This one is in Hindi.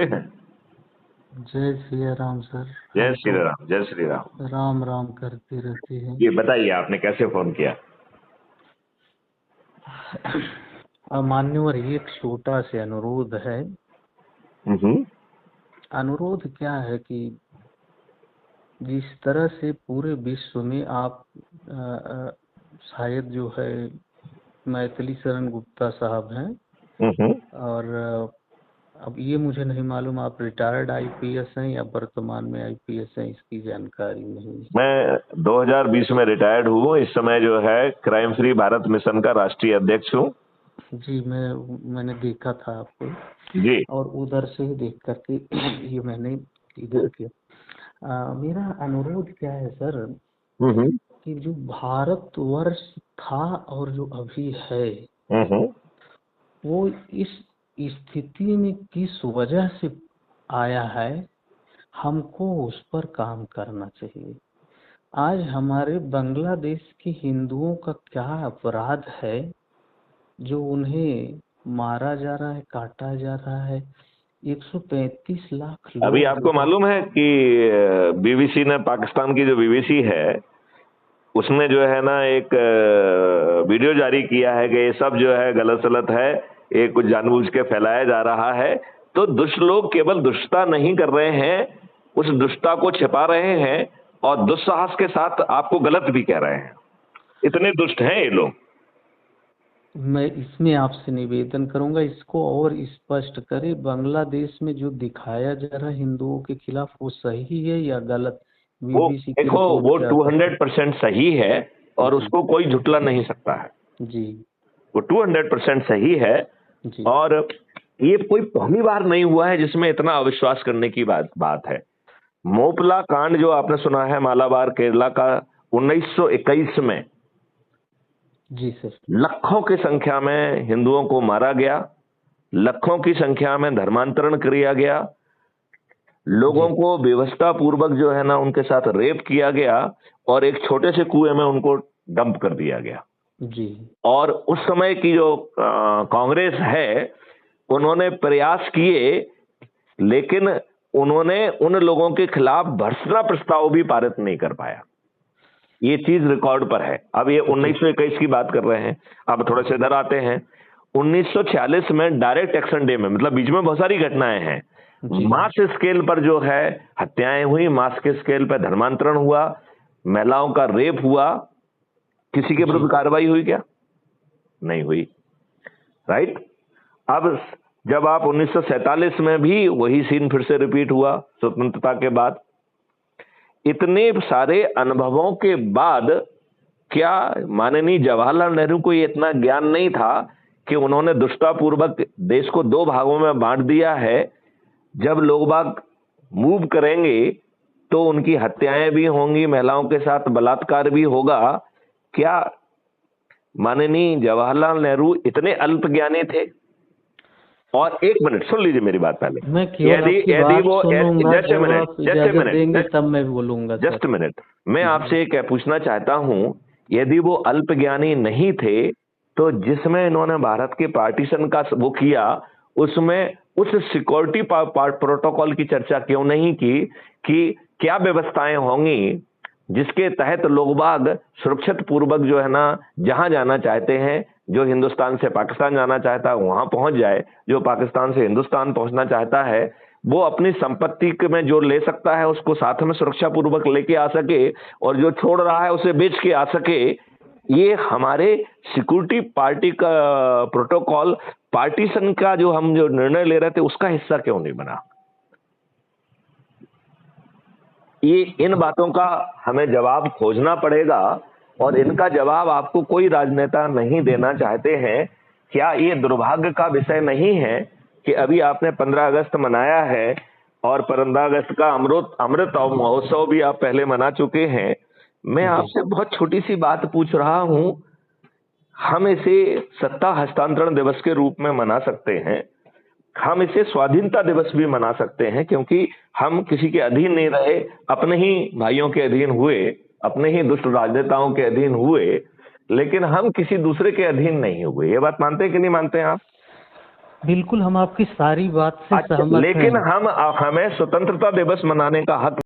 हैं। जय सिया राम सर। जय हम श्री तो राम, जय श्री राम। राम राम करते रहते हैं। ये बताइए आपने कैसे फोन किया? मान्यवर, एक छोटा से अनुरोध है। हम्म। अनुरोध क्या है कि जिस तरह से पूरे विश्व में आप शायद जो है मैथिली शरण गुप्ता साहब हैं, हम्म। और अब ये मुझे नहीं मालूम आप रिटायर्ड आईपीएस हैं या वर्तमान में आईपीएस हैं, इसकी जानकारी नहीं है। मैं 2020 में रिटायर्ड हूँ। इस समय जो है क्राइम फ्री भारत मिशन का राष्ट्रीय अध्यक्ष हूँ। जी, मैंने देखा था आपको, जी। और उधर से ही देख करके ये मैंने इधर किया। मेरा अनुरोध क्या है सर, हम्म। कि जो भारतवर्ष था और जो अभी है, हम्म। वो इस स्थिति में किस वजह से आया है, हमको उस पर काम करना चाहिए। आज हमारे बांग्लादेश के हिंदुओं का क्या अपराध है जो उन्हें मारा जा रहा है, काटा जा रहा है। 135 लाख अभी लोग जो आपको है। मालूम है कि बीबीसी ने, पाकिस्तान की जो बीबीसी है, उसने जो है ना एक वीडियो जारी किया है कि ये सब जो है गलत सलत है, ये कुछ जानबूझ के फैलाया जा रहा है। तो दुष्ट लोग केवल दुष्टता नहीं कर रहे हैं, उस दुष्टता को छिपा रहे हैं और दुस्साहस के साथ आपको गलत भी कह रहे हैं। इतने दुष्ट हैं ये लोग। मैं इसमें आपसे निवेदन करूंगा, इसको और स्पष्ट करें। बांग्लादेश में जो दिखाया जा रहा है हिंदुओं के खिलाफ, वो सही है या गलत? वो बीबीसी की देखो, रिपोर्ट वो क्या कहती 200% सही है और है? जी उसको कोई झुटला नहीं सकता है। जी वो 200% सही है। जी। और ये कोई पहली बार नहीं हुआ है जिसमें इतना अविश्वास करने की बात है। मोपला कांड जो आपने सुना है, मालाबार केरला का, 1921 में जी सर। लाखों की संख्या में हिंदुओं को मारा गया, लाखों की संख्या में धर्मांतरण किया गया, लोगों जी को व्यवस्था पूर्वक जो है ना उनके साथ रेप किया गया और एक छोटे से कुएं में उनको डंप कर दिया गया। जी और उस समय की जो कांग्रेस है, उन्होंने प्रयास किए, लेकिन उन्होंने उन लोगों के खिलाफ भर्त्सना प्रस्ताव भी पारित नहीं कर पाया। ये चीज रिकॉर्ड पर है। अब ये जी 1921 की बात कर रहे हैं। अब थोड़ा से इधर आते हैं। 1946 में डायरेक्ट एक्शन डे में, मतलब बीच में बहुत सारी घटनाएं हैं, जी मास स्केल पर जो है हत्याएं हुई, मास के स्केल पर धर्मांतरण हुआ, महिलाओं का रेप हुआ। किसी के जी विरुद्ध कार्रवाई हुई क्या? नहीं हुई। राइट। अब जब आप 1947 में भी वही सीन फिर से रिपीट हुआ स्वतंत्रता के बाद, इतने सारे अनुभवों के बाद क्या माननीय जवाहरलाल नेहरू को ये इतना ज्ञान नहीं था कि उन्होंने दुष्टतापूर्वक देश को दो भागों में बांट दिया है? जब लोग बाग मूव करेंगे तो उनकी हत्याएं भी होंगी, महिलाओं के साथ बलात्कार भी होगा। क्या माननीय जवाहरलाल नेहरू इतने अल्पज्ञानी थे? और एक मिनट सुन लीजिए मेरी बात पहले। मैं केवल यदि आपकी यदि बात वो, सुनूंगा, जस्ट ए जब मिनट, आप जस्ट ए इजाजत देंगे मिनट, तब मैं बोलूंगा जस्ट सर। मिनट, मैं जी आपसे क्या पूछना चाहता हूं। यदि वो अल्पज्ञानी नहीं थे तो जिसमें इन्होंने भारत के पार्टीशन का वो किया, उसमें उस सिक्योरिटी प्रोटोकॉल की चर्चा क्यों नहीं की कि क्या व्यवस्थाएं होंगी जिसके तहत लोग बाग सुरक्षित पूर्वक जो है ना जहां जाना चाहते हैं, जो हिंदुस्तान से पाकिस्तान जाना चाहता है वहां पहुंच जाए, जो पाकिस्तान से हिंदुस्तान पहुंचना चाहता है वो अपनी संपत्ति में जो ले सकता है उसको साथ में सुरक्षा पूर्वक लेके आ सके, और जो छोड़ रहा है उसे बेच के आ सके। ये हमारे सिक्योरिटी पार्टी का प्रोटोकॉल, पार्टीशन का जो हम जो निर्णय ले रहे थे उसका हिस्सा क्यों नहीं बना? ये इन बातों का हमें जवाब खोजना पड़ेगा और इनका जवाब आपको कोई राजनेता नहीं देना चाहते हैं। क्या ये दुर्भाग्य का विषय नहीं है कि अभी आपने 15 अगस्त मनाया है और 15 अगस्त का अमृत अमृत महोत्सव भी आप पहले मना चुके हैं। मैं जी आपसे बहुत छोटी सी बात पूछ रहा हूं। हम इसे सत्ता हस्तांतरण दिवस के रूप में मना सकते हैं, हम इसे स्वाधीनता दिवस भी मना सकते हैं, क्योंकि हम किसी के अधीन नहीं रहे, अपने ही भाइयों के अधीन हुए, अपने ही दुष्ट राजनेताओं के अधीन हुए, लेकिन हम किसी दूसरे के अधीन नहीं हुए। ये बात मानते हैं कि नहीं मानते हैं आप? बिल्कुल हम आपकी सारी बात से अच्छा, सहमत लेकिन हैं। हमें स्वतंत्रता दिवस मनाने का हक